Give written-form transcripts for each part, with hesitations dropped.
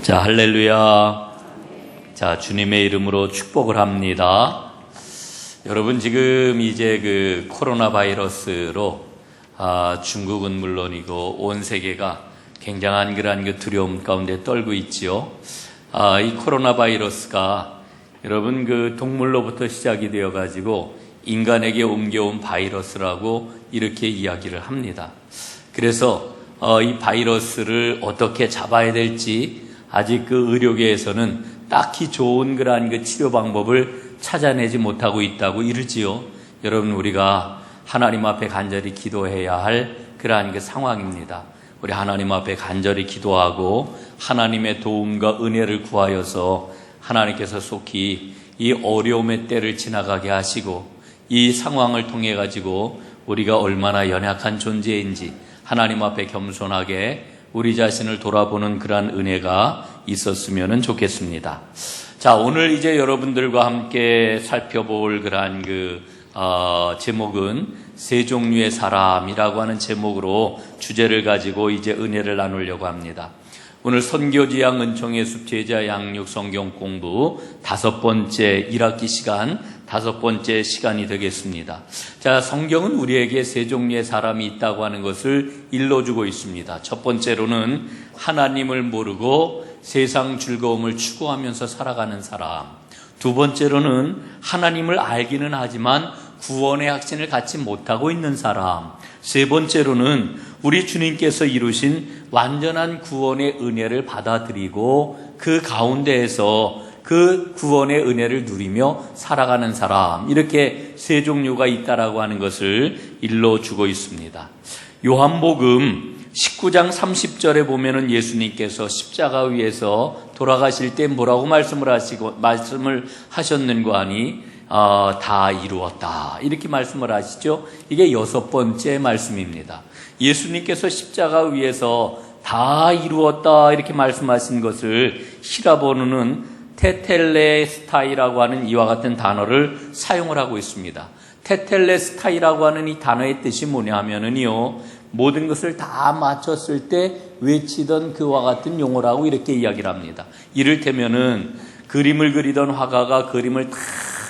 자, 할렐루야. 자, 주님의 이름으로 축복을 합니다. 여러분, 지금 이제 그 코로나 바이러스로 중국은 물론이고 온 세계가 굉장한 그러한 그 두려움 가운데 떨고 있지요. 이 코로나 바이러스가 여러분 그 동물로부터 시작이 되어 가지고 인간에게 옮겨온 바이러스라고 이렇게 이야기를 합니다. 그래서 이 바이러스를 어떻게 잡아야 될지 아직 그 의료계에서는 딱히 좋은 그러한 그 치료 방법을 찾아내지 못하고 있다고 이르지요. 여러분, 우리가 하나님 앞에 간절히 기도해야 할 그러한 그 상황입니다. 우리 하나님 앞에 간절히 기도하고 하나님의 도움과 은혜를 구하여서 하나님께서 속히 이 어려움의 때를 지나가게 하시고 이 상황을 통해 가지고 우리가 얼마나 연약한 존재인지 하나님 앞에 겸손하게 우리 자신을 돌아보는 그러한 은혜가 있었으면 좋겠습니다. 자, 오늘 이제 여러분들과 함께 살펴볼 그러한 제목은 세 종류의 사람이라고 하는 제목으로 주제를 가지고 이제 은혜를 나누려고 합니다. 오늘 선교지향 은총의 숲제자 양육 성경 공부 5번째 1학기 시간 5번째 시간이 되겠습니다. 자, 성경은 우리에게 세 종류의 사람이 있다고 하는 것을 일러주고 있습니다. 첫 번째로는 하나님을 모르고 세상 즐거움을 추구하면서 살아가는 사람. 두 번째로는 하나님을 알기는 하지만 구원의 확신을 갖지 못하고 있는 사람. 세 번째로는 우리 주님께서 이루신 완전한 구원의 은혜를 받아들이고 그 가운데에서 그 구원의 은혜를 누리며 살아가는 사람. 이렇게 세 종류가 있다라고 하는 것을 일러주고 있습니다. 요한복음 19장 30절에 보면은 예수님께서 십자가 위에서 돌아가실 때 뭐라고 말씀을 하셨는가 하니 다 이루었다. 이렇게 말씀을 하시죠. 이게 6번째 말씀입니다. 예수님께서 십자가 위에서 다 이루었다 이렇게 말씀하신 것을 히라보는 테텔레스타이라고 하는 이와 같은 단어를 사용을 하고 있습니다. 테텔레스타이라고 하는 이 단어의 뜻이 뭐냐 하면은요, 모든 것을 다 마쳤을 때 외치던 그와 같은 용어라고 이렇게 이야기를 합니다. 이를테면은 그림을 그리던 화가가 그림을 다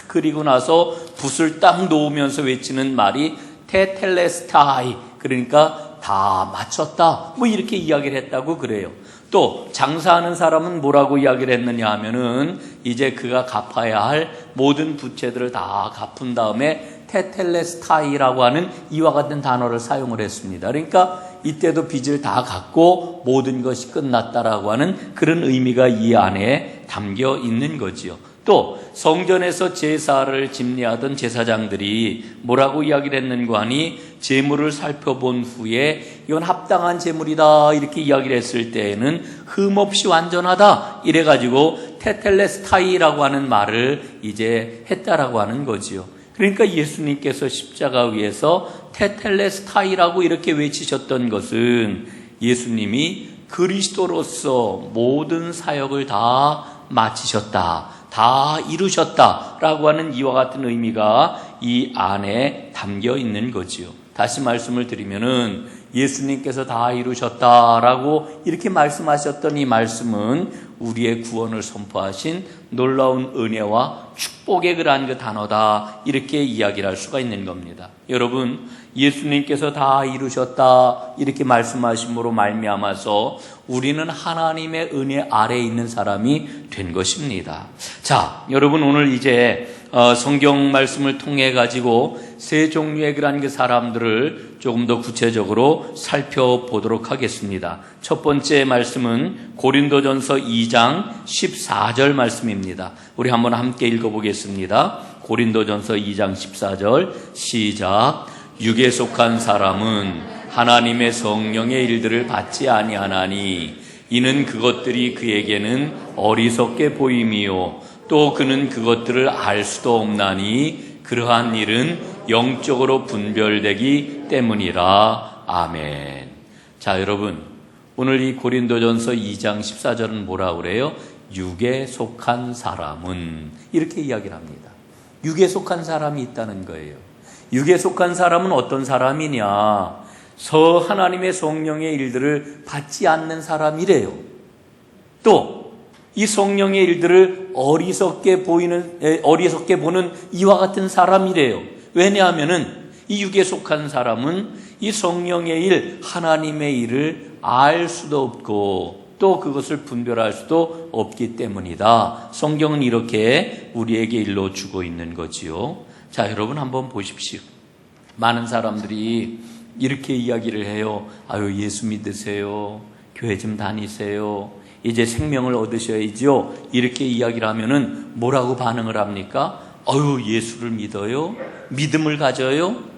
그리고 나서 붓을 딱 놓으면서 외치는 말이 테텔레스타이, 그러니까 다 마쳤다, 뭐 이렇게 이야기를 했다고 그래요. 또 장사하는 사람은 뭐라고 이야기를 했느냐 하면은 이제 그가 갚아야 할 모든 부채들을 다 갚은 다음에 테텔레스타이라고 하는 이와 같은 단어를 사용을 했습니다. 그러니까 이때도 빚을 다 갚고 모든 것이 끝났다라고 하는 그런 의미가 이 안에 담겨 있는 거지요. 또 성전에서 제사를 집례하던 제사장들이 뭐라고 이야기를 했는가 하니 제물을 살펴본 후에 이건 합당한 제물이다 이렇게 이야기를 했을 때에는 흠없이 완전하다 이래가지고 테텔레스타이라고 하는 말을 이제 했다라고 하는 거지요. 그러니까 예수님께서 십자가 위에서 테텔레스타이라고 이렇게 외치셨던 것은 예수님이 그리스도로서 모든 사역을 다 마치셨다, 다 이루셨다라고 하는 이와 같은 의미가 이 안에 담겨 있는 거지요. 다시 말씀을 드리면은 예수님께서 다 이루셨다라고 이렇게 말씀하셨던 이 말씀은 우리의 구원을 선포하신 놀라운 은혜와 축복의 그러한 그 단어다 이렇게 이야기를 할 수가 있는 겁니다. 여러분, 예수님께서 다 이루셨다 이렇게 말씀하심으로 말미암아서 우리는 하나님의 은혜 아래에 있는 사람이 된 것입니다. 자, 여러분, 오늘 이제 성경 말씀을 통해 가지고 세 종류의 그러한 그 사람들을 조금 더 구체적으로 살펴보도록 하겠습니다. 첫 번째 말씀은 고린도전서 2장 14절 말씀입니다. 우리 한번 함께 읽어보겠습니다. 고린도전서 2장 14절 시작. 육에 속한 사람은 하나님의 성령의 일들을 받지 아니하나니 이는 그것들이 그에게는 어리석게 보임이요 또 그는 그것들을 알 수도 없나니 그러한 일은 영적으로 분별되기 때문이라. 아멘. 자, 여러분, 오늘 이 고린도전서 2장 14절은 뭐라고 그래요? 육에 속한 사람은 이렇게 이야기를 합니다. 육에 속한 사람이 있다는 거예요. 육에 속한 사람은 어떤 사람이냐? 하나님의 성령의 일들을 받지 않는 사람이래요. 또 이 성령의 일들을 어리석게 보는 이와 같은 사람이래요. 왜냐하면은 이 육에 속한 사람은 이 성령의 일, 하나님의 일을 알 수도 없고 또 그것을 분별할 수도 없기 때문이다. 성경은 이렇게 우리에게 일러주고 있는 거지요. 자, 여러분 한번 보십시오. 많은 사람들이 이렇게 이야기를 해요. 아유, 예수 믿으세요. 교회 좀 다니세요. 이제 생명을 얻으셔야지요. 이렇게 이야기를 하면은 뭐라고 반응을 합니까? 아유, 예수를 믿어요? 믿음을 가져요?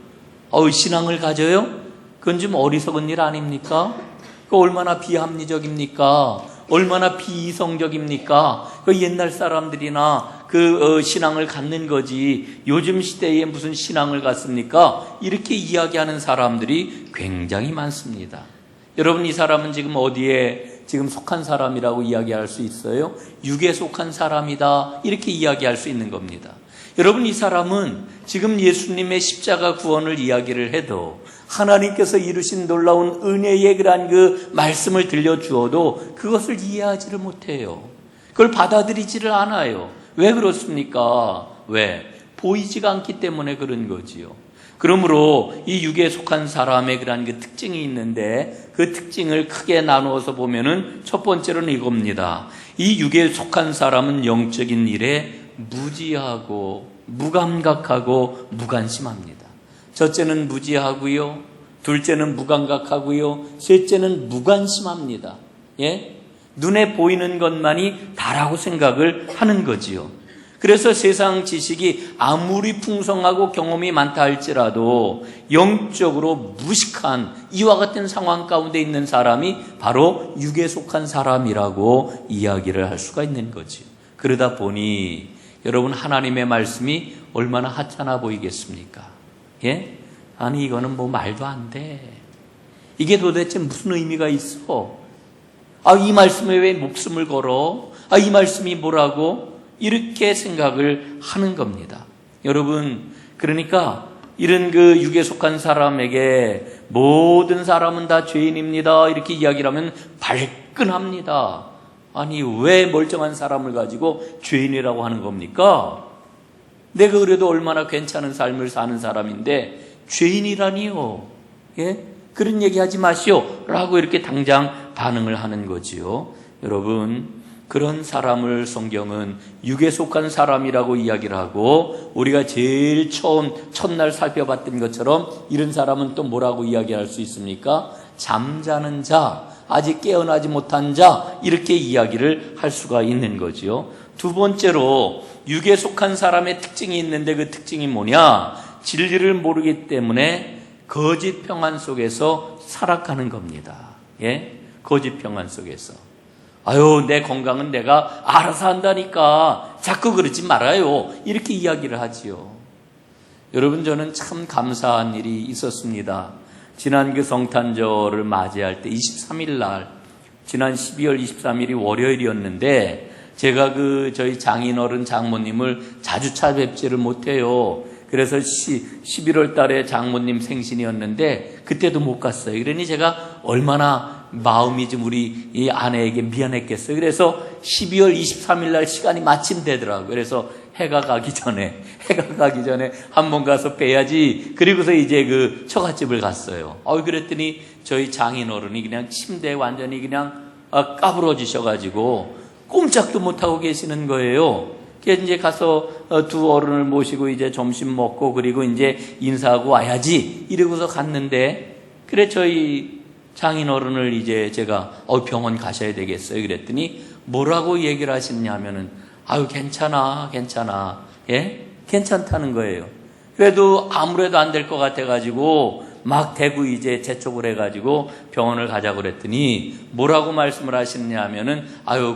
신앙을 가져요? 그건 좀 어리석은 일 아닙니까? 그 얼마나 비합리적입니까? 얼마나 비이성적입니까? 그 옛날 사람들이나 신앙을 갖는 거지 요즘 시대에 무슨 신앙을 갖습니까? 이렇게 이야기하는 사람들이 굉장히 많습니다. 여러분, 이 사람은 지금 어디에 지금 속한 사람이라고 이야기할 수 있어요? 육에 속한 사람이다, 이렇게 이야기할 수 있는 겁니다. 여러분, 이 사람은 지금 예수님의 십자가 구원을 이야기를 해도 하나님께서 이루신 놀라운 은혜의 그러한 그 말씀을 들려주어도 그것을 이해하지를 못해요. 그걸 받아들이지를 않아요. 왜 그렇습니까? 왜? 보이지가 않기 때문에 그런 거지요. 그러므로 이 육에 속한 사람의 그러한 그 특징이 있는데 그 특징을 크게 나누어서 보면은 첫 번째로는 이겁니다. 이 육에 속한 사람은 영적인 일에 무지하고 무감각하고 무관심합니다. 첫째는 무지하고요, 둘째는 무감각하고요, 셋째는 무관심합니다. 예? 눈에 보이는 것만이 다라고 생각을 하는 거지요. 그래서 세상 지식이 아무리 풍성하고 경험이 많다 할지라도 영적으로 무식한 이와 같은 상황 가운데 있는 사람이 바로 육에 속한 사람이라고 이야기를 할 수가 있는 거지요. 그러다 보니 여러분, 하나님의 말씀이 얼마나 하찮아 보이겠습니까? 예? 아니, 이거는 뭐 말도 안 돼. 이게 도대체 무슨 의미가 있어? 이 말씀에 왜 목숨을 걸어? 이 말씀이 뭐라고? 이렇게 생각을 하는 겁니다. 여러분, 그러니까 이런 그 육에 속한 사람에게 모든 사람은 다 죄인입니다, 이렇게 이야기를 하면 발끈합니다. 아니, 왜 멀쩡한 사람을 가지고 죄인이라고 하는 겁니까? 내가 그래도 얼마나 괜찮은 삶을 사는 사람인데 죄인이라니요. 예? 그런 얘기하지 마시오 라고 이렇게 당장 반응을 하는 거지요. 여러분, 그런 사람을 성경은 육에 속한 사람이라고 이야기를 하고, 우리가 제일 첫날 살펴봤던 것처럼 이런 사람은 또 뭐라고 이야기할 수 있습니까? 잠자는 자, 아직 깨어나지 못한 자, 이렇게 이야기를 할 수가 있는 거지요. 두 번째로 육에 속한 사람의 특징이 있는데 그 특징이 뭐냐? 진리를 모르기 때문에 거짓 평안 속에서 살아가는 겁니다. 예? 거짓 평안 속에서. 내 건강은 내가 알아서 한다니까 자꾸 그러지 말아요, 이렇게 이야기를 하지요. 여러분, 저는 참 감사한 일이 있었습니다. 지난 그 성탄절을 맞이할 때 23일 날, 지난 12월 23일이 월요일이었는데 제가 저희 장인어른 장모님을 자주 찾아뵙지를 못해요. 그래서 11월 달에 장모님 생신이었는데 그때도 못 갔어요. 그러니 제가 얼마나 마음이 좀 우리 이 아내에게 미안했겠어요. 그래서 12월 23일 날 시간이 마침 되더라고요. 그래서 해가 가기 전에 한번 가서 뵈야지. 그리고서 이제 처갓집을 갔어요. 그랬더니 저희 장인어른이 그냥 침대에 완전히 그냥 까부러지셔가지고 꼼짝도 못하고 계시는 거예요. 그래서 이제 가서 두 어른을 모시고 이제 점심 먹고 그리고 이제 인사하고 와야지 이러고서 갔는데, 그래 저희 장인어른을 이제 제가 병원 가셔야 되겠어요 그랬더니 뭐라고 얘기를 하시냐면은 괜찮아 예? 괜찮다는 거예요. 그래도 아무래도 안 될 것 같아가지고 막 대구 이제 재촉을 해가지고 병원을 가자고 그랬더니 뭐라고 말씀을 하시느냐면은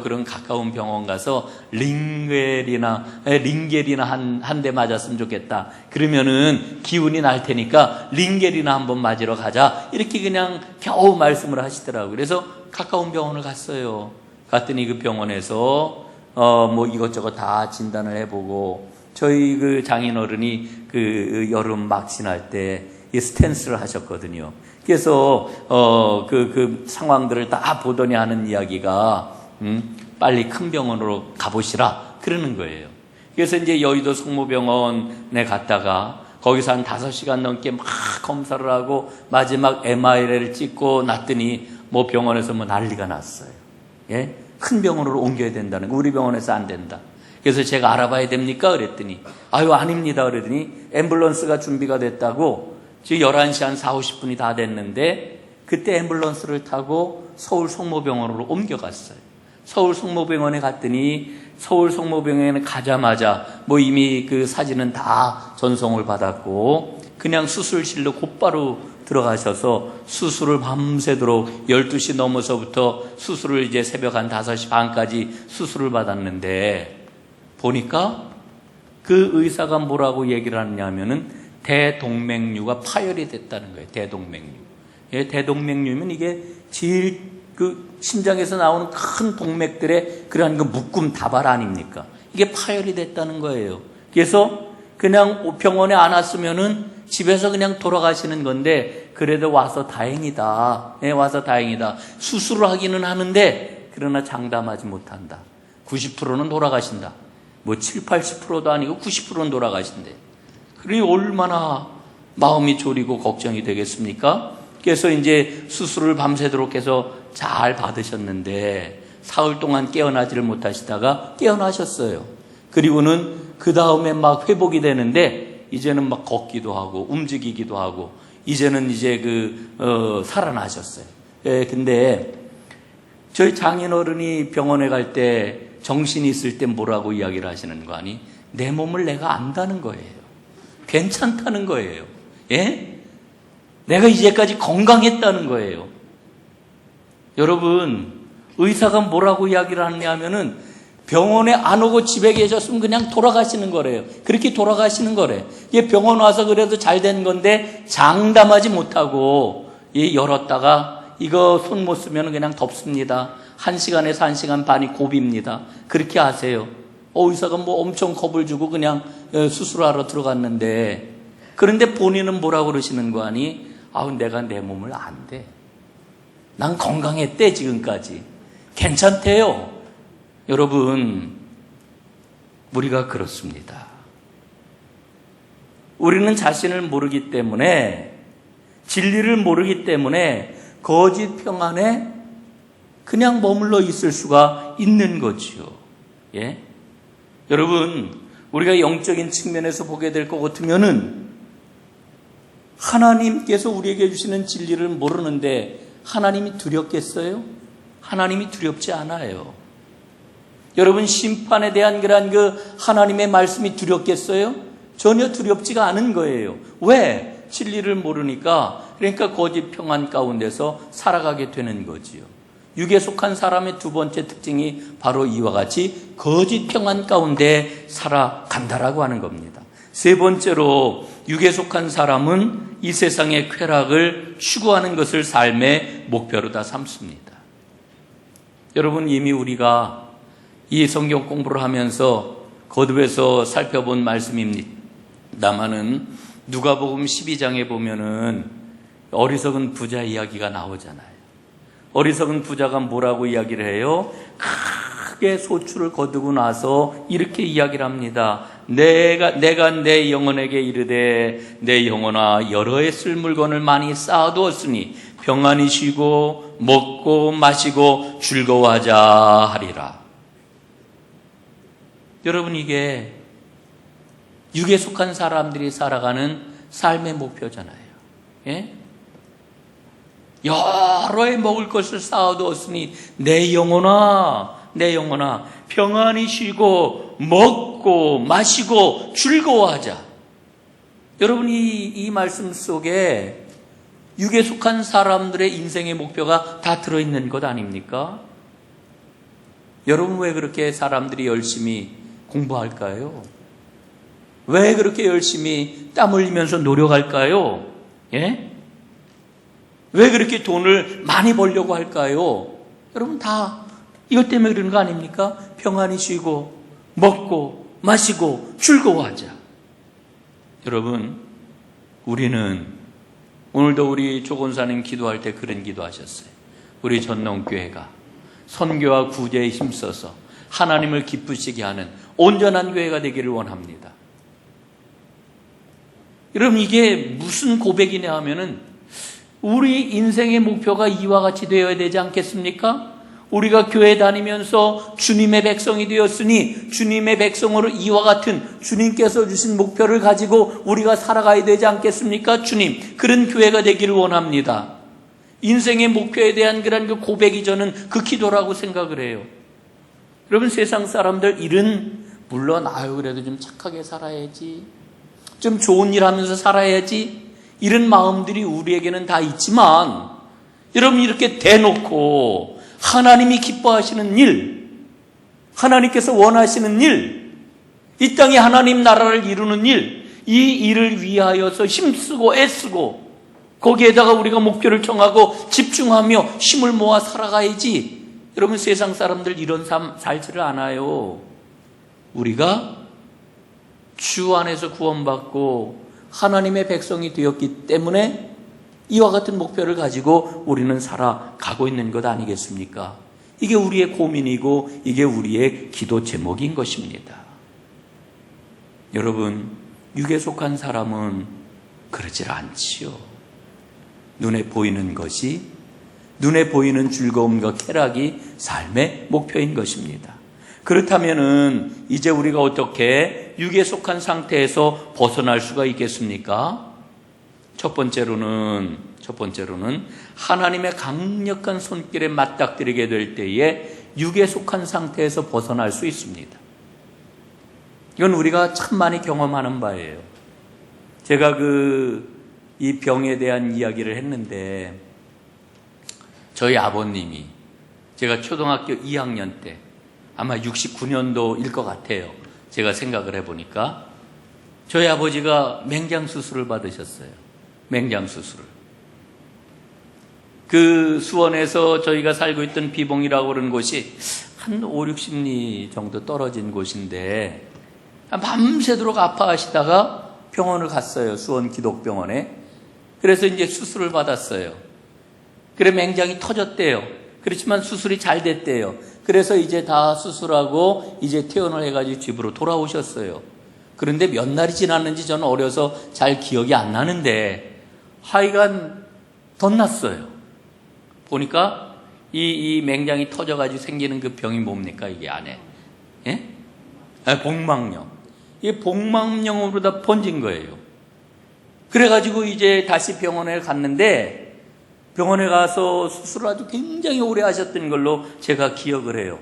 그런 가까운 병원 가서 링겔이나 한 대 맞았으면 좋겠다. 그러면은 기운이 날 테니까 링겔이나 한번 맞으러 가자. 이렇게 그냥 겨우 말씀을 하시더라고요. 그래서 가까운 병원을 갔어요. 갔더니 그 병원에서 뭐 이것저것 다 진단을 해보고, 저희 장인어른이 여름 막 지날 때 스탠스를 하셨거든요. 그래서 그 상황들을 다 보더니 하는 이야기가 빨리 큰 병원으로 가보시라 그러는 거예요. 그래서 이제 여의도 성모병원에 갔다가 거기서 한 5시간 넘게 막 검사를 하고 마지막 MRI를 찍고 났더니 뭐 병원에서 뭐 난리가 났어요. 예? 큰 병원으로 옮겨야 된다는 거. 우리 병원에서 안 된다. 그래서 제가 알아봐야 됩니까? 그랬더니 아유 아닙니다. 그러더니 앰뷸런스가 준비가 됐다고 지금 11시 한 4, 50분이 다 됐는데 그때 앰뷸런스를 타고 서울 성모병원으로 옮겨갔어요. 서울 성모병원에 갔더니 서울 성모병원에 가자마자 뭐 이미 그 사진은 다 전송을 받았고 그냥 수술실로 곧바로 들어가셔서 수술을 밤새도록 12시 넘어서부터 수술을 이제 새벽 한 5시 반까지 수술을 받았는데 보니까 그 의사가 뭐라고 얘기를 하느냐면은 대동맥류가 파열이 됐다는 거예요. 대동맥류. 예, 대동맥류면 이게 제일 그 심장에서 나오는 큰 동맥들의 그러한 그 묶음 다발 아닙니까? 이게 파열이 됐다는 거예요. 그래서 그냥 병원에 안 왔으면은 집에서 그냥 돌아가시는 건데 그래도 와서 다행이다. 네, 와서 다행이다. 수술을 하기는 하는데 그러나 장담하지 못한다. 90%는 돌아가신다. 뭐 7, 80%도 아니고 90%는 돌아가신대. 그러니 얼마나 마음이 졸이고 걱정이 되겠습니까? 그래서 이제 수술을 밤새도록 해서 잘 받으셨는데 사흘 동안 깨어나지를 못하시다가 깨어나셨어요. 그리고는 그 다음에 막 회복이 되는데 이제는 막 걷기도 하고 움직이기도 하고 이제는 이제 살아나셨어요. 예, 근데 저희 장인어른이 병원에 갈 때 정신이 있을 때 뭐라고 이야기를 하시는 거 아니? 내 몸을 내가 안다는 거예요. 괜찮다는 거예요. 예? 내가 이제까지 건강했다는 거예요. 여러분, 의사가 뭐라고 이야기를 하느냐면은 병원에 안 오고 집에 계셨으면 그냥 돌아가시는 거래요. 그렇게 돌아가시는 거래. 이게 병원 와서 그래도 잘 된 건데 장담하지 못하고 열었다가 이거 손 못 쓰면 그냥 덮습니다. 1시간에서 1시간 반이 고비입니다. 그렇게 하세요. 의사가 뭐 엄청 겁을 주고 그냥 수술하러 들어갔는데 그런데 본인은 뭐라고 그러시는 거 아니? 아우 내가 내 몸을 안 돼. 난 건강했대 지금까지. 괜찮대요. 여러분 우리가 그렇습니다. 우리는 자신을 모르기 때문에 진리를 모르기 때문에 거짓 평안에 그냥 머물러 있을 수가 있는 거지요. 예? 여러분 우리가 영적인 측면에서 보게 될 것 같으면은 하나님께서 우리에게 주시는 진리를 모르는데 하나님이 두렵겠어요? 하나님이 두렵지 않아요. 여러분 심판에 대한 그런 하나님의 말씀이 두렵겠어요? 전혀 두렵지가 않은 거예요. 왜? 진리를 모르니까 그러니까 거짓 평안 가운데서 살아가게 되는 거지요. 육에 속한 사람의 두 번째 특징이 바로 이와 같이 거짓 평안 가운데 살아간다라고 하는 겁니다. 세 번째로 육에 속한 사람은 이 세상의 쾌락을 추구하는 것을 삶의 목표로 다 삼습니다. 여러분 이미 우리가 이 성경 공부를 하면서 거듭해서 살펴본 말씀입니다마는 누가복음 12장에 보면은 어리석은 부자 이야기가 나오잖아요. 어리석은 부자가 뭐라고 이야기를 해요? 크게 소출을 거두고 나서 이렇게 이야기를 합니다. 내가 내 영혼에게 이르되 내 영혼아 여러 해 쓸 물건을 많이 쌓아두었으니 평안히 쉬고 먹고 마시고 즐거워하자 하리라. 여러분 이게 육에 속한 사람들이 살아가는 삶의 목표잖아요. 예? 여러 해 먹을 것을 쌓아두었으니 내 영혼아 평안히 쉬고 먹고 마시고 즐거워하자. 여러분 이 말씀 속에 육에 속한 사람들의 인생의 목표가 다 들어있는 것 아닙니까? 여러분 왜 그렇게 사람들이 열심히 공부할까요? 왜 그렇게 열심히 땀 흘리면서 노력할까요? 예? 왜 그렇게 돈을 많이 벌려고 할까요? 여러분 다 이것 때문에 그러는 거 아닙니까? 평안히 쉬고 먹고 마시고 즐거워하자. 여러분 우리는 오늘도 우리 조건사님 기도할 때 그런 기도하셨어요. 우리 전농교회가 선교와 구제에 힘써서 하나님을 기쁘시게 하는 온전한 교회가 되기를 원합니다. 여러분, 이게 무슨 고백이냐 하면은 우리 인생의 목표가 이와 같이 되어야 되지 않겠습니까? 우리가 교회 다니면서 주님의 백성이 되었으니 주님의 백성으로 이와 같은 주님께서 주신 목표를 가지고 우리가 살아가야 되지 않겠습니까? 주님, 그런 교회가 되기를 원합니다. 인생의 목표에 대한 그런 그 고백이 저는 그 기도라고 생각을 해요. 여러분, 세상 사람들 일은 물론 그래도 좀 착하게 살아야지, 좀 좋은 일 하면서 살아야지, 이런 마음들이 우리에게는 다 있지만, 여러분, 이렇게 대놓고 하나님이 기뻐하시는 일, 하나님께서 원하시는 일, 이 땅에 하나님 나라를 이루는 일, 이 일을 위하여서 힘쓰고 애쓰고 거기에다가 우리가 목표를 정하고 집중하며 힘을 모아 살아가야지. 여러분, 세상 사람들 이런 삶 살지를 않아요. 우리가 주 안에서 구원받고 하나님의 백성이 되었기 때문에 이와 같은 목표를 가지고 우리는 살아가고 있는 것 아니겠습니까? 이게 우리의 고민이고 이게 우리의 기도 제목인 것입니다. 여러분, 육에 속한 사람은 그러질 않지요. 눈에 보이는 것이, 눈에 보이는 즐거움과 쾌락이 삶의 목표인 것입니다. 그렇다면은 이제 우리가 어떻게 육에 속한 상태에서 벗어날 수가 있겠습니까? 첫 번째로는 하나님의 강력한 손길에 맞닥뜨리게 될 때에 육에 속한 상태에서 벗어날 수 있습니다. 이건 우리가 참 많이 경험하는 바예요. 제가 이 병에 대한 이야기를 했는데, 저희 아버님이 제가 초등학교 2학년 때 아마 69년도일 것 같아요. 제가 생각을 해보니까 저희 아버지가 맹장 수술을 받으셨어요. 맹장 수술을. 그 수원에서 저희가 살고 있던 비봉이라고 그러는 곳이 한 5, 60리 정도 떨어진 곳인데, 밤새도록 아파하시다가 병원을 갔어요. 수원 기독병원에. 그래서 이제 수술을 받았어요. 그래, 맹장이 터졌대요. 그렇지만 수술이 잘 됐대요. 그래서 이제 다 수술하고 이제 퇴원을 해가지고 집으로 돌아오셨어요. 그런데 몇 날이 지났는지 저는 어려서 잘 기억이 안 나는데, 하여간 덧났어요. 보니까 이 맹장이 터져가지고 생기는 그 병이 뭡니까, 이게 안에? 예? 복막염. 이게 복막염으로 다 번진 거예요. 그래가지고 이제 다시 병원에 갔는데, 병원에 가서 수술을 아주 굉장히 오래 하셨던 걸로 제가 기억을 해요.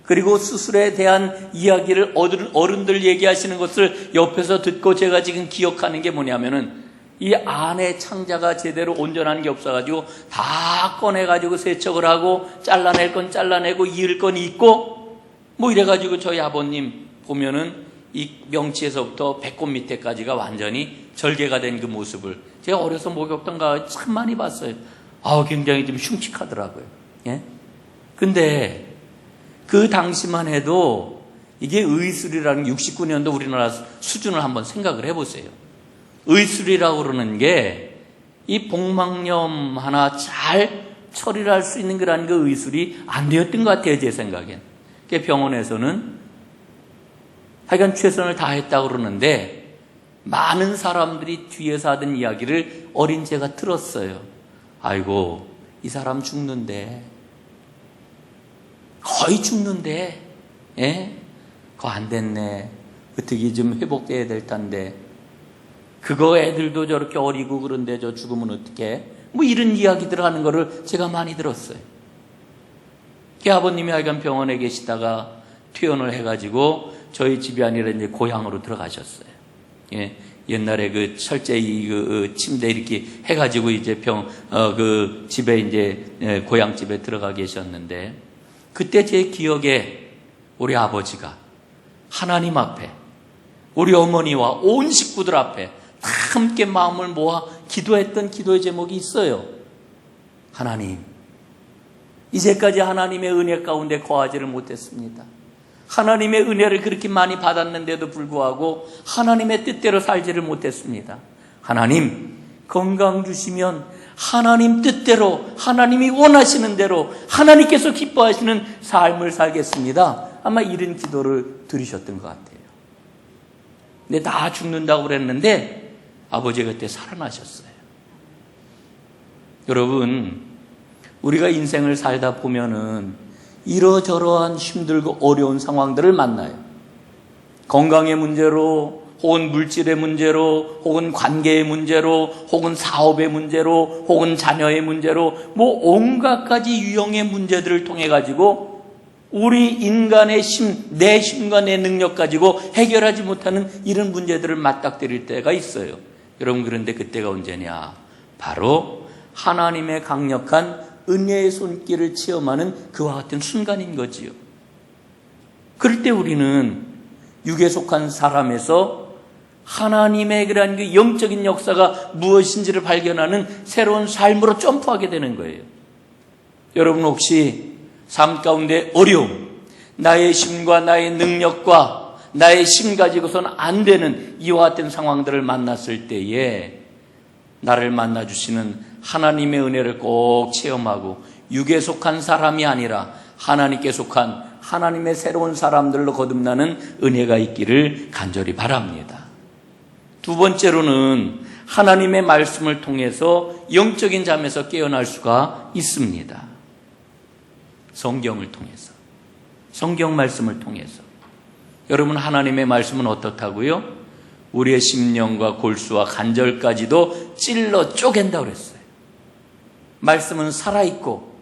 그리고 수술에 대한 이야기를 어른들 얘기하시는 것을 옆에서 듣고 제가 지금 기억하는 게 뭐냐면은, 이 안에 창자가 제대로 온전한 게 없어가지고 다 꺼내가지고 세척을 하고 잘라낼 건 잘라내고 이을 건 있고 뭐 이래가지고 저희 아버님 보면은 이 명치에서부터 배꼽 밑에까지가 완전히 절개가 된 그 모습을 제가 어려서 목욕탕 가서 참 많이 봤어요. 굉장히 좀 흉측하더라고요. 예? 근데 그 당시만 해도 이게 의술이라는 69년도 우리나라 수준을 한번 생각을 해보세요. 의술이라고 그러는 게 이 복막염 하나 잘 처리를 할 수 있는 그런 그 의술이 안 되었던 것 같아요, 제 생각엔. 병원에서는 하여간 최선을 다했다고 그러는데, 많은 사람들이 뒤에서 하던 이야기를 어린 제가 들었어요. 아이고, 이 사람 죽는데, 거의 죽는데, 예? 그거 안 됐네. 어떻게 좀 회복돼야 될 텐데, 그거 애들도 저렇게 어리고 그런데 저 죽으면 어떡해? 뭐 이런 이야기들 하는 거를 제가 많이 들었어요. 아버님이 하여간 병원에 계시다가 퇴원을 해가지고 저희 집이 아니라 이제 고향으로 들어가셨어요. 예. 옛날에 그 철제이 그 침대 이렇게 해가지고 이제 그 집에 이제 고향 집에 들어가 계셨는데, 그때 제 기억에 우리 아버지가 하나님 앞에 우리 어머니와 온 식구들 앞에 다 함께 마음을 모아 기도했던 기도의 제목이 있어요. 하나님, 이제까지 하나님의 은혜 가운데 거하지를 못했습니다. 하나님의 은혜를 그렇게 많이 받았는데도 불구하고 하나님의 뜻대로 살지를 못했습니다. 하나님, 건강 주시면 하나님 뜻대로, 하나님이 원하시는 대로, 하나님께서 기뻐하시는 삶을 살겠습니다. 아마 이런 기도를 들으셨던 것 같아요. 근데 다 죽는다고 그랬는데 아버지가 그때 살아나셨어요. 여러분, 우리가 인생을 살다 보면은 이러저러한 힘들고 어려운 상황들을 만나요. 건강의 문제로, 혹은 물질의 문제로, 혹은 관계의 문제로, 혹은 사업의 문제로, 혹은 자녀의 문제로, 온갖 가지 유형의 문제들을 통해 가지고 우리 인간의 내 힘과 내 능력 가지고 해결하지 못하는 이런 문제들을 맞닥뜨릴 때가 있어요. 여러분, 그런데 그때가 언제냐? 바로 하나님의 강력한 은혜의 손길을 체험하는 그와 같은 순간인 거지요. 그럴 때 우리는 육에 속한 사람에서 하나님의 그러한 그 영적인 역사가 무엇인지를 발견하는 새로운 삶으로 점프하게 되는 거예요. 여러분, 혹시 삶 가운데 어려움, 나의 힘과 나의 능력과 나의 힘 가지고서는 안 되는 이와 같은 상황들을 만났을 때에 나를 만나주시는 하나님의 은혜를 꼭 체험하고 육에 속한 사람이 아니라 하나님께 속한 하나님의 새로운 사람들로 거듭나는 은혜가 있기를 간절히 바랍니다. 두 번째로는 하나님의 말씀을 통해서 영적인 잠에서 깨어날 수가 있습니다. 성경을 통해서, 성경 말씀을 통해서. 여러분, 하나님의 말씀은 어떻다고요? 우리의 심령과 골수와 관절까지도 찔러 쪼갠다고 그랬어요. 말씀은 살아있고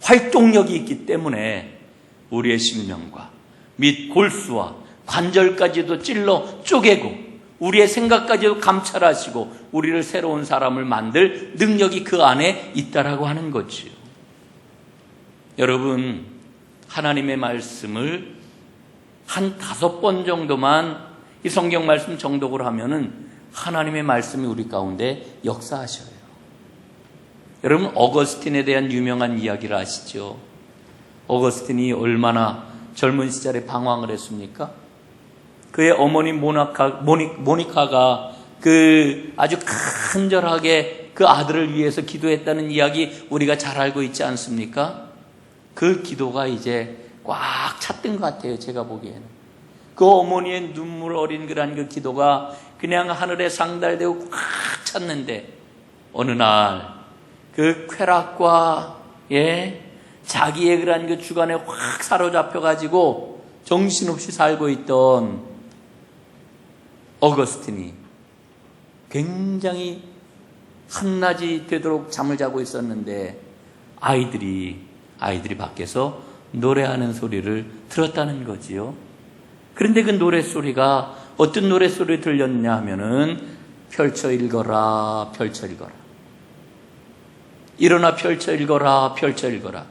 활동력이 있기 때문에 우리의 심령과 및 골수와 관절까지도 찔러 쪼개고 우리의 생각까지도 감찰하시고 우리를 새로운 사람을 만들 능력이 그 안에 있다라고 하는 거지요. 여러분, 하나님의 말씀을 한 5번 정도만 이 성경 말씀 정독을 하면은 하나님의 말씀이 우리 가운데 역사하셔요. 여러분, 어거스틴에 대한 유명한 이야기를 아시죠? 어거스틴이 얼마나 젊은 시절에 방황을 했습니까? 그의 어머니 모니카가 그 아주 간절하게 그 아들을 위해서 기도했다는 이야기 우리가 잘 알고 있지 않습니까? 그 기도가 이제 꽉 찼던 것 같아요, 제가 보기에는. 그 어머니의 눈물 어린 그 기도가 그냥 하늘에 상달되고 꽉 찼는데 어느 날 그 쾌락과 자기의 그 주관에 확 사로잡혀가지고 정신없이 살고 있던 어거스틴이 굉장히 한낮이 되도록 잠을 자고 있었는데 아이들이 밖에서 노래하는 소리를 들었다는 거지요. 그런데 그 노랫소리가 어떤 노랫소리 들렸냐 하면은 펼쳐 읽어라, 펼쳐 읽어라. 일어나 펼쳐 읽어라, 펼쳐 읽어라.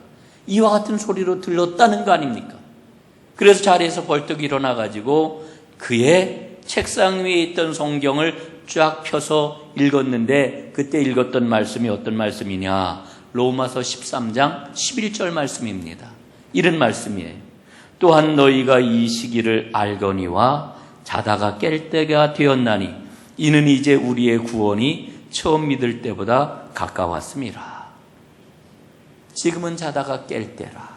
이와 같은 소리로 들렸다는 거 아닙니까? 그래서 자리에서 벌떡 일어나가지고 그의 책상 위에 있던 성경을 쫙 펴서 읽었는데 그때 읽었던 말씀이 어떤 말씀이냐? 로마서 13장 11절 말씀입니다. 이런 말씀이에요. 또한 너희가 이 시기를 알거니와 자다가 깰 때가 되었나니 이는 이제 우리의 구원이 처음 믿을 때보다 가까웠습니다. 지금은 자다가 깰 때라.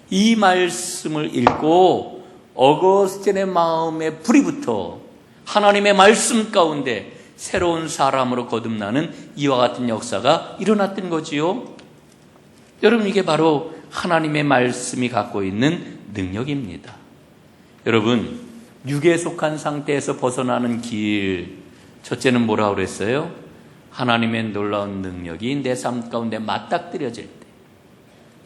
이 말씀을 읽고 어거스틴의 마음에 불이 붙어 하나님의 말씀 가운데 새로운 사람으로 거듭나는 이와 같은 역사가 일어났던 거지요. 여러분, 이게 바로 하나님의 말씀이 갖고 있는 능력입니다. 여러분, 육에 속한 상태에서 벗어나는 길, 첫째는 뭐라고 그랬어요? 하나님의 놀라운 능력이 내 삶 가운데 맞닥뜨려질 때.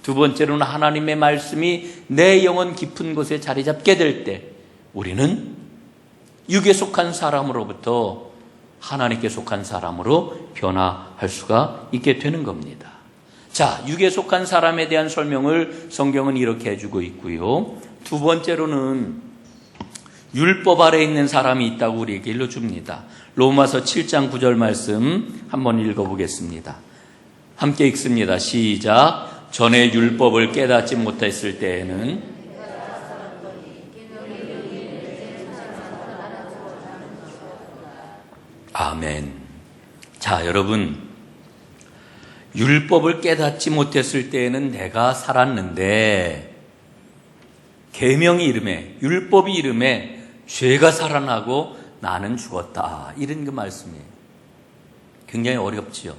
두 번째로는 하나님의 말씀이 내 영혼 깊은 곳에 자리 잡게 될 때 우리는 육에 속한 사람으로부터 하나님께 속한 사람으로 변화할 수가 있게 되는 겁니다. 자, 육에 속한 사람에 대한 설명을 성경은 이렇게 해주고 있고요. 두 번째로는 율법 아래 있는 사람이 있다고 우리에게 일러줍니다. 로마서 7장 9절 말씀 한번 읽어보겠습니다. 함께 읽습니다. 시작. 전에 율법을 깨닫지 못했을 때에는 아멘. 자, 여러분, 율법을 깨닫지 못했을 때에는 내가 살았는데 계명이 이름에, 율법이 이름에 죄가 살아나고 나는 죽었다. 이런 그 말씀이에요. 굉장히 어렵지요.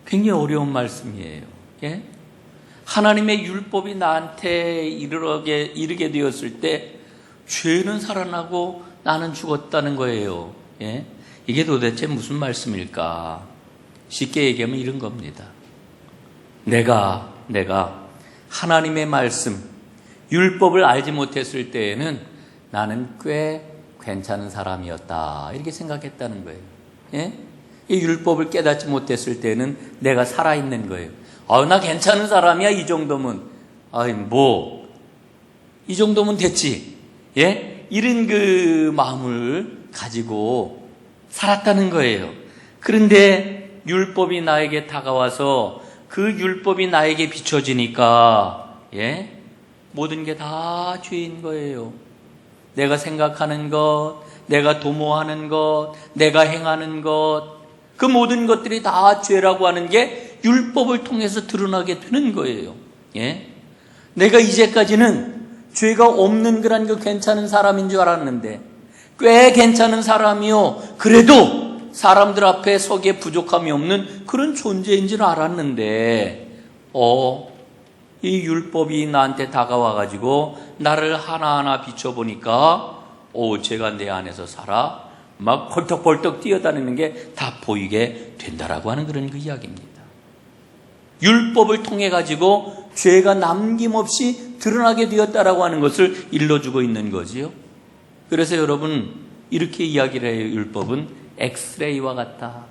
굉장히 어려운 말씀이에요. 예? 하나님의 율법이 나한테 이르게 되었을 때 죄는 살아나고 나는 죽었다는 거예요. 예? 이게 도대체 무슨 말씀일까? 쉽게 얘기하면 이런 겁니다. 내가 하나님의 말씀, 율법을 알지 못했을 때에는 나는 꽤 괜찮은 사람이었다. 이렇게 생각했다는 거예요. 예? 이 율법을 깨닫지 못했을 때는 내가 살아있는 거예요. 나 괜찮은 사람이야, 이 정도면. 이 정도면 됐지. 예? 이런 그 마음을 가지고 살았다는 거예요. 그런데 율법이 나에게 다가와서 그 율법이 나에게 비춰지니까, 예? 모든 게 다 죄인 거예요. 내가 생각하는 것, 내가 도모하는 것, 내가 행하는 것, 그 모든 것들이 다 죄라고 하는 게 율법을 통해서 드러나게 되는 거예요. 예? 내가 이제까지는 죄가 없는 그런 그 괜찮은 사람인 줄 알았는데 꽤 괜찮은 사람이요. 그래도 사람들 앞에 서기에 부족함이 없는 그런 존재인 줄 알았는데 이 율법이 나한테 다가와가지고 나를 하나하나 비춰보니까 죄가 내 안에서 살아 막 벌떡벌떡 뛰어다니는 게 다 보이게 된다라고 하는 그런 그 이야기입니다. 율법을 통해 가지고 죄가 남김없이 드러나게 되었다라고 하는 것을 일러주고 있는 거지요. 그래서 여러분 이렇게 이야기를 해요. 율법은 엑스레이와 같다.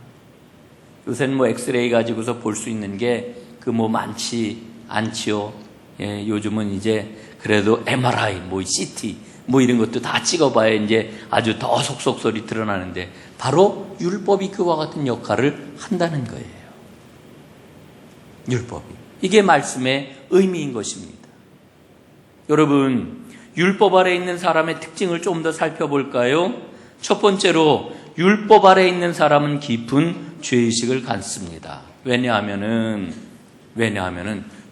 요새는 엑스레이 가지고서 볼 수 있는 게 많지 않지요. 예, 요즘은 이제 그래도 MRI, CT 이런 것도 다 찍어봐야 이제 아주 더 속속설이 드러나는데 바로 율법이 그와 같은 역할을 한다는 거예요. 율법이. 이게 말씀의 의미인 것입니다. 여러분, 율법 아래 있는 사람의 특징을 좀 더 살펴볼까요? 첫 번째로 율법 아래 있는 사람은 깊은 죄의식을 갖습니다. 왜냐하면은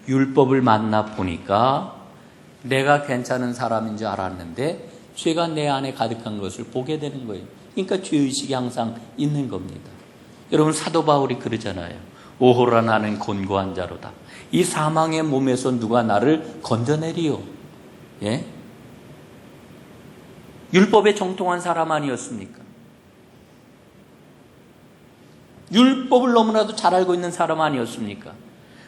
율법을 만나 보니까 내가 괜찮은 사람인 줄 알았는데 죄가 내 안에 가득한 것을 보게 되는 거예요. 그러니까 죄의식이 항상 있는 겁니다. 여러분 사도 바울이 그러잖아요. 오호라 나는 곤고한 자로다. 이 사망의 몸에서 누가 나를 건져내리요. 예? 율법에 정통한 사람 아니었습니까? 율법을 너무나도 잘 알고 있는 사람 아니었습니까?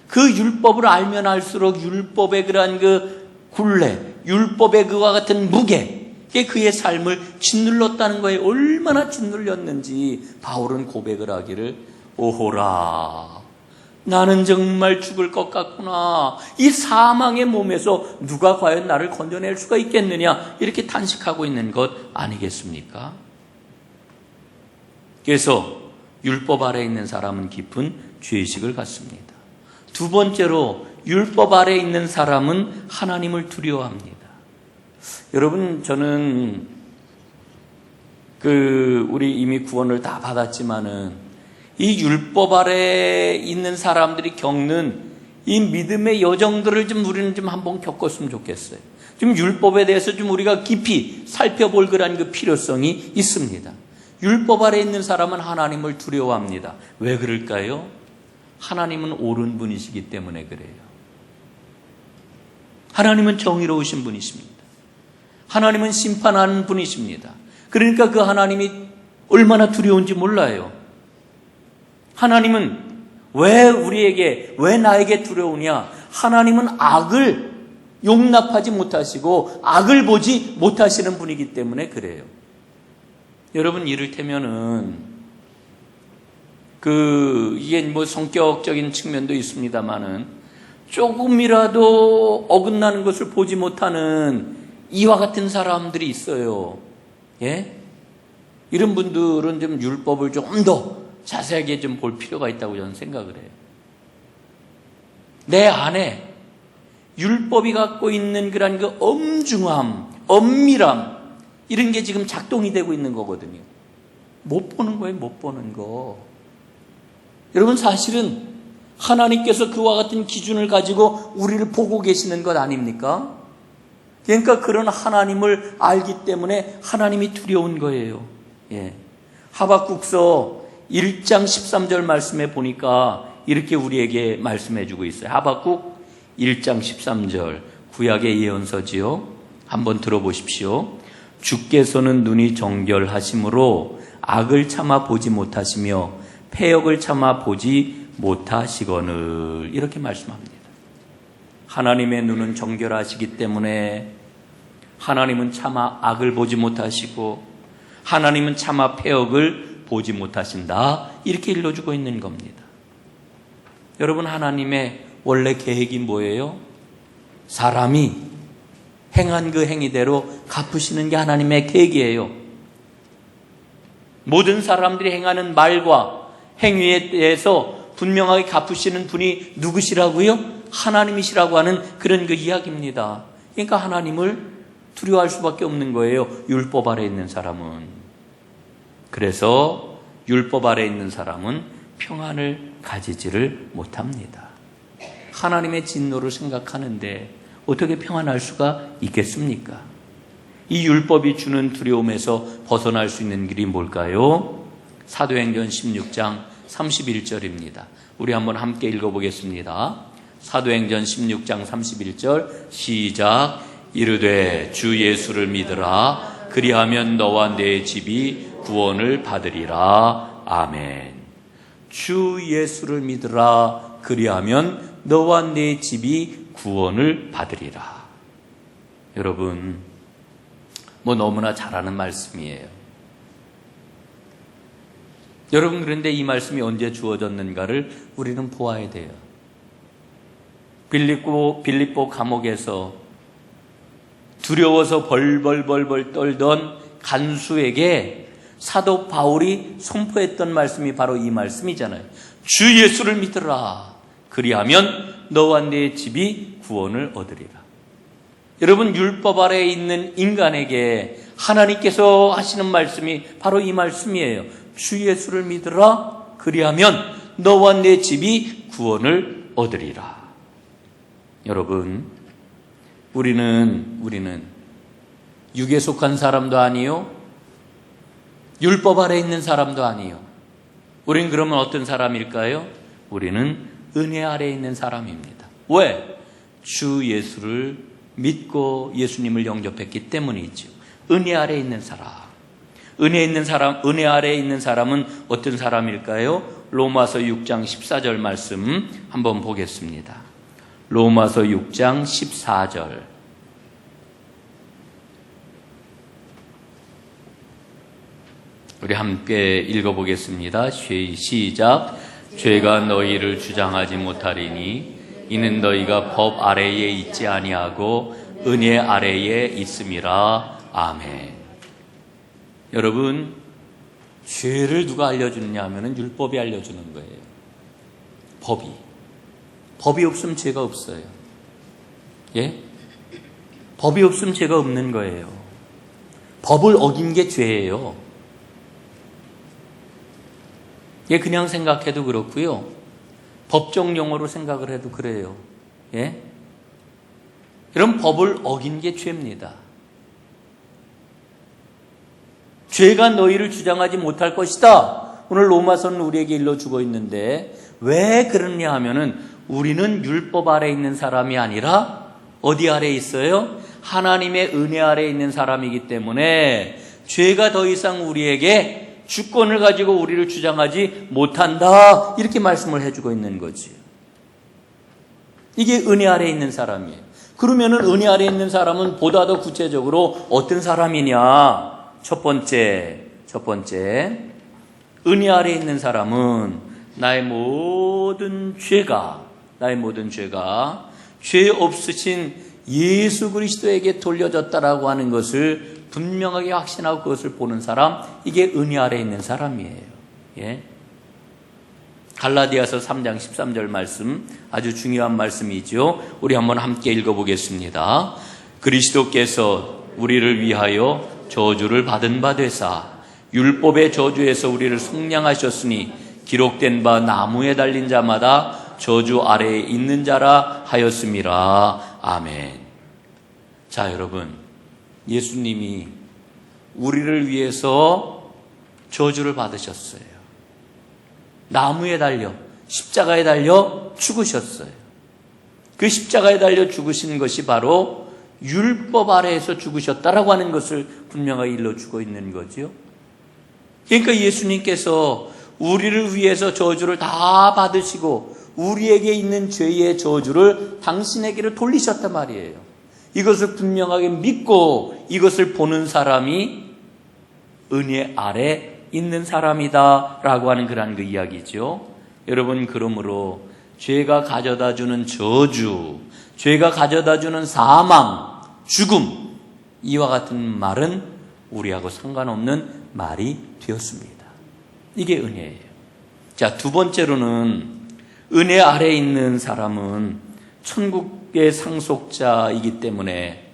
그 율법을 알면 알수록 율법의 그러한 그 굴레, 율법의 그와 같은 무게, 그게 그의 삶을 짓눌렀다는 거예요. 얼마나 짓눌렸는지 바울은 고백을 하기를 오호라 나는 정말 죽을 것 같구나. 이 사망의 몸에서 누가 과연 나를 건져낼 수가 있겠느냐 이렇게 탄식하고 있는 것 아니겠습니까? 그래서 율법 아래 있는 사람은 깊은 죄의식을 갖습니다. 두 번째로 율법 아래 있는 사람은 하나님을 두려워합니다. 여러분 저는 우리 이미 구원을 다 받았지만은 이 율법 아래 있는 사람들이 겪는 이 믿음의 여정들을 우리는 한번 겪었으면 좋겠어요. 율법에 대해서 우리가 깊이 살펴볼 그런 그 필요성이 있습니다. 율법 아래 있는 사람은 하나님을 두려워합니다. 왜 그럴까요? 하나님은 옳은 분이시기 때문에 그래요. 하나님은 정의로우신 분이십니다. 하나님은 심판하는 분이십니다. 그러니까 그 하나님이 얼마나 두려운지 몰라요. 하나님은 왜 나에게 두려우냐? 하나님은 악을 용납하지 못하시고 악을 보지 못하시는 분이기 때문에 그래요. 여러분 이를테면은 이게 성격적인 측면도 있습니다만은 조금이라도 어긋나는 것을 보지 못하는 이와 같은 사람들이 있어요. 예? 이런 분들은 율법을 좀 더 자세하게 볼 필요가 있다고 저는 생각을 해요. 내 안에 율법이 갖고 있는 그런 그 엄중함, 엄밀함 이런 게 지금 작동이 되고 있는 거거든요. 못 보는 거예요, 못 보는 거. 여러분 사실은 하나님께서 그와 같은 기준을 가지고 우리를 보고 계시는 것 아닙니까? 그러니까 그런 하나님을 알기 때문에 하나님이 두려운 거예요. 예. 하박국서 1장 13절 말씀에 보니까 이렇게 우리에게 말씀해 주고 있어요. 하박국 1장 13절 구약의 예언서지요. 한번 들어보십시오. 주께서는 눈이 정결하심으로 악을 참아 보지 못하시며 패역을 참아 보지 못하시거늘, 이렇게 말씀합니다. 하나님의 눈은 정결하시기 때문에 하나님은 차마 악을 보지 못하시고 하나님은 차마 패역을 보지 못하신다, 이렇게 일러주고 있는 겁니다. 여러분, 하나님의 원래 계획이 뭐예요? 사람이 행한 그 행위대로 갚으시는 게 하나님의 계획이에요. 모든 사람들이 행하는 말과 행위에 대해서 분명하게 갚으시는 분이 누구시라고요? 하나님이시라고 하는 그런 그 이야기입니다. 그러니까 하나님을 두려워할 수밖에 없는 거예요, 율법 아래 있는 사람은. 그래서 율법 아래 있는 사람은 평안을 가지지를 못합니다. 하나님의 진노를 생각하는데 어떻게 평안할 수가 있겠습니까? 이 율법이 주는 두려움에서 벗어날 수 있는 길이 뭘까요? 사도행전 16장 31절입니다. 우리 한번 함께 읽어보겠습니다. 사도행전 16장 31절 시작. 이르되 주 예수를 믿으라. 그리하면 너와 내 집이 구원을 받으리라. 아멘. 주 예수를 믿으라. 그리하면 너와 내 집이 구원을 받으리라. 여러분, 너무나 잘 아는 말씀이에요. 여러분, 그런데 이 말씀이 언제 주어졌는가를 우리는 보아야 돼요. 빌립보 감옥에서 두려워서 벌벌 떨던 간수에게 사도 바울이 선포했던 말씀이 바로 이 말씀이잖아요. 주 예수를 믿으라. 그리하면 너와 내 집이 구원을 얻으리라. 여러분, 율법 아래에 있는 인간에게 하나님께서 하시는 말씀이 바로 이 말씀이에요. 주 예수를 믿으라. 그리하면 너와 내 집이 구원을 얻으리라. 여러분, 우리는 육에 속한 사람도 아니요, 율법 아래에 있는 사람도 아니요. 우리는 그러면 어떤 사람일까요? 우리는 은혜 아래에 있는 사람입니다. 왜? 주 예수를 믿고 예수님을 영접했기 때문이죠. 은혜 아래에 있는 사람. 은혜 아래에 있는 사람은 어떤 사람일까요? 로마서 6장 14절 말씀 한번 보겠습니다. 로마서 6장 14절. 우리 함께 읽어보겠습니다. 시작. 죄가 너희를 주장하지 못하리니 이는 너희가 법 아래에 있지 아니하고 은혜 아래에 있음이라. 아멘. 여러분, 죄를 누가 알려주느냐 하면 율법이 알려주는 거예요. 법이 없으면 죄가 없어요. 예? 법이 없으면 죄가 없는 거예요. 법을 어긴 게 죄예요. 예, 그냥 생각해도 그렇고요. 법정 용어로 생각을 해도 그래요. 예? 이런 법을 어긴 게 죄입니다. 죄가 너희를 주장하지 못할 것이다. 오늘 로마서는 우리에게 일러주고 있는데 왜 그러냐 하면은 우리는 율법 아래에 있는 사람이 아니라 어디 아래에 있어요? 하나님의 은혜 아래에 있는 사람이기 때문에 죄가 더 이상 우리에게 주권을 가지고 우리를 주장하지 못한다, 이렇게 말씀을 해주고 있는 거지. 이게 은혜 아래에 있는 사람이에요. 그러면은 은혜 아래에 있는 사람은 보다 더 구체적으로 어떤 사람이냐? 첫 번째, 은혜 아래에 있는 사람은 나의 모든 죄가 죄 없으신 예수 그리스도에게 돌려졌다라고 하는 것을 분명하게 확신하고 그것을 보는 사람, 이게 은혜 아래에 있는 사람이에요. 예? 갈라디아서 3장 13절 말씀, 아주 중요한 말씀이죠. 우리 한번 함께 읽어보겠습니다. 그리스도께서 우리를 위하여 저주를 받은 바 되사 율법의 저주에서 우리를 속량하셨으니 기록된 바 나무에 달린 자마다 저주 아래에 있는 자라 하였음이라. 아멘. 자, 여러분, 예수님이 우리를 위해서 저주를 받으셨어요. 나무에 달려, 십자가에 달려 죽으셨어요. 그 십자가에 달려 죽으신 것이 바로 율법 아래에서 죽으셨다라고 하는 것을 분명하게 일러주고 있는 거죠. 그러니까 예수님께서 우리를 위해서 저주를 다 받으시고 우리에게 있는 죄의 저주를 당신에게로 돌리셨단 말이에요. 이것을 분명하게 믿고 이것을 보는 사람이 은혜 아래 있는 사람이다 라고 하는 그러한 그 이야기죠. 여러분, 그러므로 죄가 가져다주는 저주, 죄가 가져다주는 사망, 죽음, 이와 같은 말은 우리하고 상관없는 말이 되었습니다. 이게 은혜예요. 자, 두 번째로는 은혜 아래에 있는 사람은 천국의 상속자이기 때문에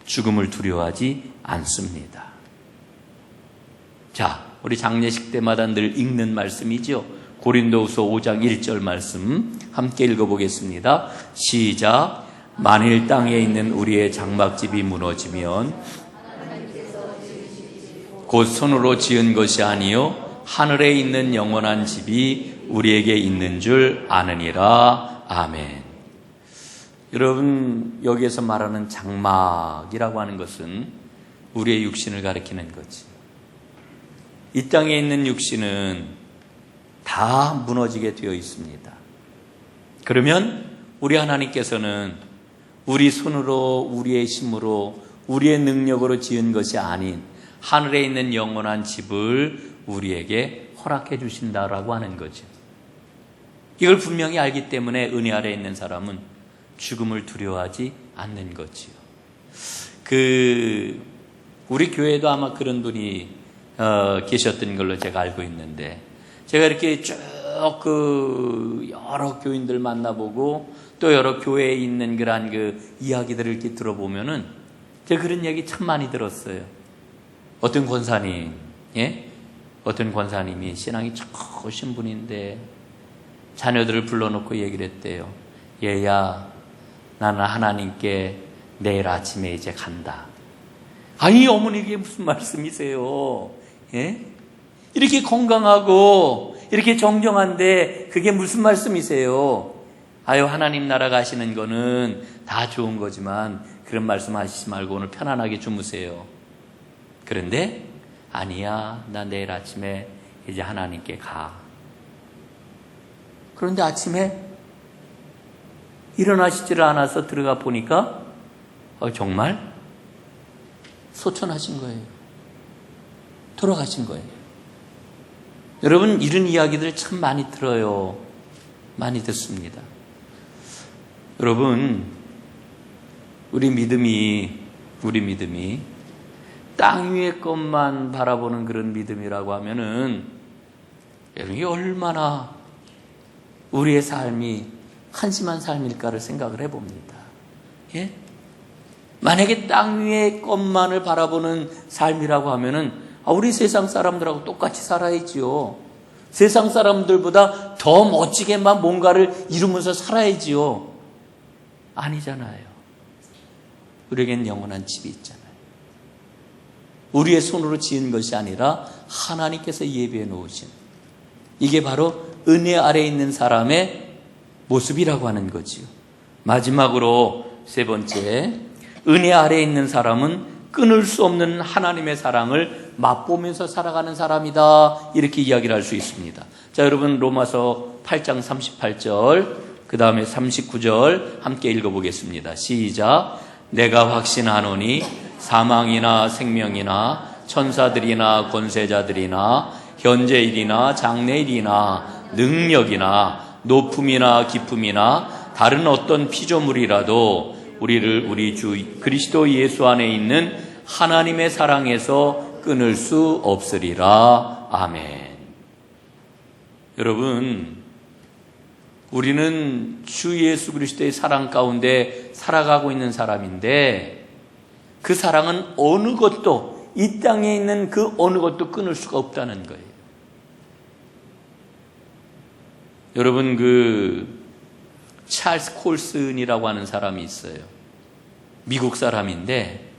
죽음을 두려워하지 않습니다. 자, 우리 장례식 때마다 늘 읽는 말씀이죠. 고린도후서 5장 1절 말씀 함께 읽어보겠습니다. 시작. 만일 땅에 있는 우리의 장막집이 무너지면 곧 손으로 지은 것이 아니요 하늘에 있는 영원한 집이 우리에게 있는 줄 아느니라. 아멘. 여러분, 여기에서 말하는 장막이라고 하는 것은 우리의 육신을 가리키는 거지. 이 땅에 있는 육신은 다 무너지게 되어 있습니다. 그러면 우리 하나님께서는 우리 손으로, 우리의 힘으로, 우리의 능력으로 지은 것이 아닌 하늘에 있는 영원한 집을 우리에게 허락해 주신다라고 하는 거죠. 이걸 분명히 알기 때문에 은혜 아래에 있는 사람은 죽음을 두려워하지 않는 거지요. 우리 교회에도 아마 그런 분이 계셨던 걸로 제가 알고 있는데, 제가 이렇게 쭉 여러 교인들 만나보고 또 여러 교회에 있는 그러한 이야기들을 이렇게 들어보면은 제가 그런 얘기 참 많이 들었어요. 어떤 권사님, 어떤 권사님이 신앙이 좋으신 분인데 자녀들을 불러놓고 얘기를 했대요. 얘야, 나는 하나님께 내일 아침에 이제 간다. 아니, 어머니 이게 무슨 말씀이세요? 이렇게 건강하고 이렇게 정정한데 그게 무슨 말씀이세요? 아유, 하나님 나라 가시는 거는 다 좋은 거지만 그런 말씀 하시지 말고 오늘 편안하게 주무세요. 그런데 아니야, 나 내일 아침에 이제 하나님께 가. 그런데 아침에 일어나시지를 않아서 들어가 보니까 정말 소천하신 거예요. 돌아가신 거예요. 여러분, 이런 이야기들 참 많이 들어요. 많이 듣습니다. 여러분, 우리 믿음이 땅 위의 것만 바라보는 그런 믿음이라고 하면은 여러분이 얼마나 우리의 삶이 한심한 삶일까를 생각을 해봅니다. 만약에 땅 위의 것만을 바라보는 삶이라고 하면은 우리 세상 사람들하고 똑같이 살아야지요. 세상 사람들보다 더 멋지게만 뭔가를 이루면서 살아야지요. 아니잖아요. 우리에겐 영원한 집이 있잖아요. 우리의 손으로 지은 것이 아니라 하나님께서 예비해 놓으신, 이게 바로 은혜 아래에 있는 사람의 모습이라고 하는 거지요. 마지막으로 세 번째, 은혜 아래에 있는 사람은 끊을 수 없는 하나님의 사랑을 맛보면서 살아가는 사람이다, 이렇게 이야기를 할 수 있습니다. 자, 여러분, 로마서 8장 38절 그 다음에 39절 함께 읽어보겠습니다. 시작. 내가 확신하노니 사망이나 생명이나 천사들이나 권세자들이나 현재일이나 장래일이나 능력이나 높음이나 깊음이나 다른 어떤 피조물이라도 우리를 우리 주 그리스도 예수 안에 있는 하나님의 사랑에서 끊을 수 없으리라. 아멘. 여러분, 우리는 주 예수 그리스도의 사랑 가운데 살아가고 있는 사람인데, 그 사랑은 어느 것도, 이 땅에 있는 그 어느 것도 끊을 수가 없다는 거예요. 여러분, 찰스 콜슨이라고 하는 사람이 있어요. 미국 사람인데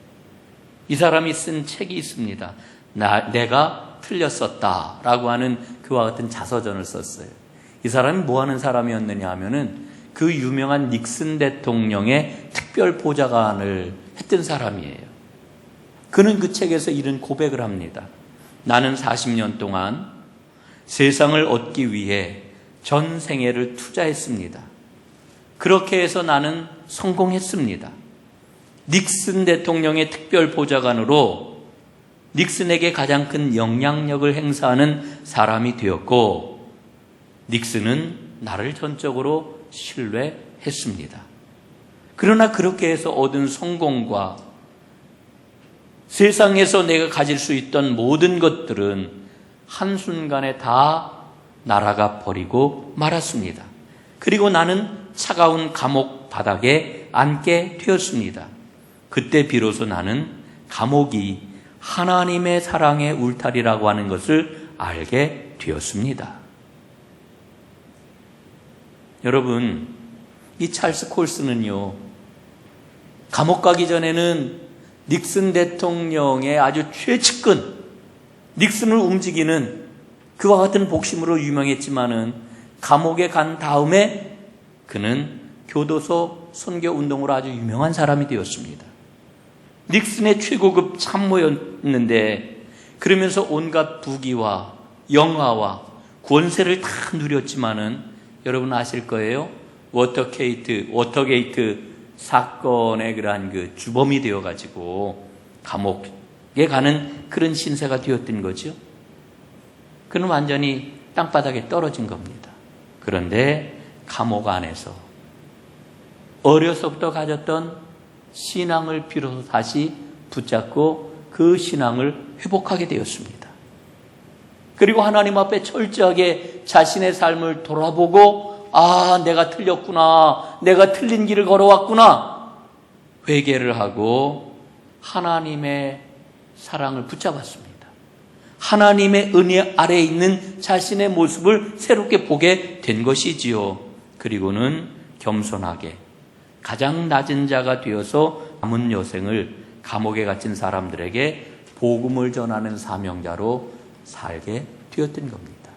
이 사람이 쓴 책이 있습니다. 내가 틀렸었다라고 하는 그와 같은 자서전을 썼어요. 이 사람이 뭐 하는 사람이었느냐 하면은 그 유명한 닉슨 대통령의 특별 보좌관을 했던 사람이에요. 그는 그 책에서 이런 고백을 합니다. 나는 40년 동안 세상을 얻기 위해 전 생애를 투자했습니다. 그렇게 해서 나는 성공했습니다. 닉슨 대통령의 특별 보좌관으로 닉슨에게 가장 큰 영향력을 행사하는 사람이 되었고, 닉슨은 나를 전적으로 신뢰했습니다. 그러나 그렇게 해서 얻은 성공과 세상에서 내가 가질 수 있던 모든 것들은 한순간에 다 날아가 버리고 말았습니다. 그리고 나는 차가운 감옥 바닥에 앉게 되었습니다. 그때 비로소 나는 감옥이 하나님의 사랑의 울타리라고 하는 것을 알게 되었습니다. 여러분, 이 찰스 콜슨은요, 감옥 가기 전에는 닉슨 대통령의 아주 최측근, 닉슨을 움직이는 그와 같은 복심으로 유명했지만은 감옥에 간 다음에 그는 교도소 선교 운동으로 아주 유명한 사람이 되었습니다. 닉슨의 최고급 참모였는데 그러면서 온갖 부귀와 영화와 권세를 다 누렸지만은 여러분 아실 거예요. 워터게이트 사건의 그러한 그 주범이 되어가지고 감옥에 가는 그런 신세가 되었던 거죠. 그는 완전히 땅바닥에 떨어진 겁니다. 그런데 감옥 안에서 어려서부터 가졌던 신앙을 비로소 다시 붙잡고 그 신앙을 회복하게 되었습니다. 그리고 하나님 앞에 철저하게 자신의 삶을 돌아보고 내가 틀렸구나. 내가 틀린 길을 걸어왔구나. 회개를 하고 하나님의 사랑을 붙잡았습니다. 하나님의 은혜 아래에 있는 자신의 모습을 새롭게 보게 된 것이지요. 그리고는 겸손하게 가장 낮은 자가 되어서 남은 여생을 감옥에 갇힌 사람들에게 복음을 전하는 사명자로 살게 되었던 겁니다.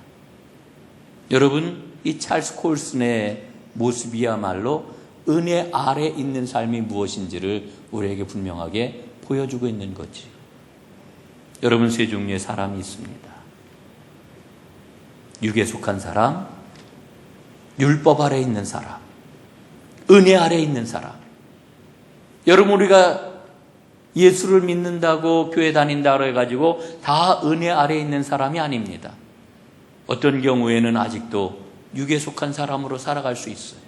여러분, 이 찰스 콜슨의 모습이야말로 은혜 아래 있는 삶이 무엇인지를 우리에게 분명하게 보여주고 있는 거지. 여러분, 세 종류의 사람이 있습니다. 육에 속한 사람, 율법 아래 있는 사람, 은혜 아래 있는 사람. 여러분, 우리가 예수를 믿는다고 교회 다닌다고 해가지고 다 은혜 아래 있는 사람이 아닙니다. 어떤 경우에는 아직도 육에 속한 사람으로 살아갈 수 있어요.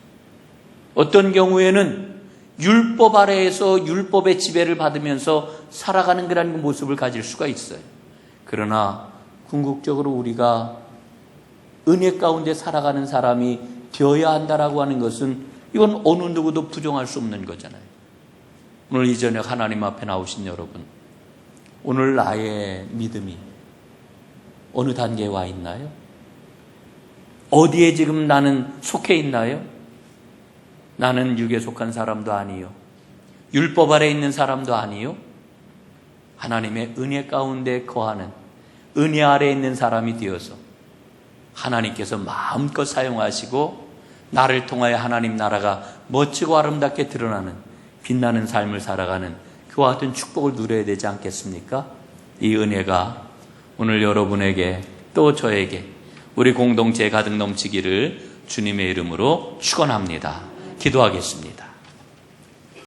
어떤 경우에는 율법 아래에서 율법의 지배를 받으면서 살아가는 그런 모습을 가질 수가 있어요. 그러나 궁극적으로 우리가 은혜 가운데 살아가는 사람이 되어야 한다라고 하는 것은 이건 어느 누구도 부정할 수 없는 거잖아요. 오늘 이 저녁 하나님 앞에 나오신 여러분, 오늘 나의 믿음이 어느 단계에 와 있나요? 어디에 지금 나는 속해 있나요? 나는 육에 속한 사람도 아니요, 율법 아래 있는 사람도 아니요, 하나님의 은혜 가운데 거하는 은혜 아래 있는 사람이 되어서 하나님께서 마음껏 사용하시고 나를 통하여 하나님 나라가 멋지고 아름답게 드러나는 빛나는 삶을 살아가는 그와 같은 축복을 누려야 되지 않겠습니까? 이 은혜가 오늘 여러분에게 또 저에게 우리 공동체에 가득 넘치기를 주님의 이름으로 축원합니다. 기도하겠습니다.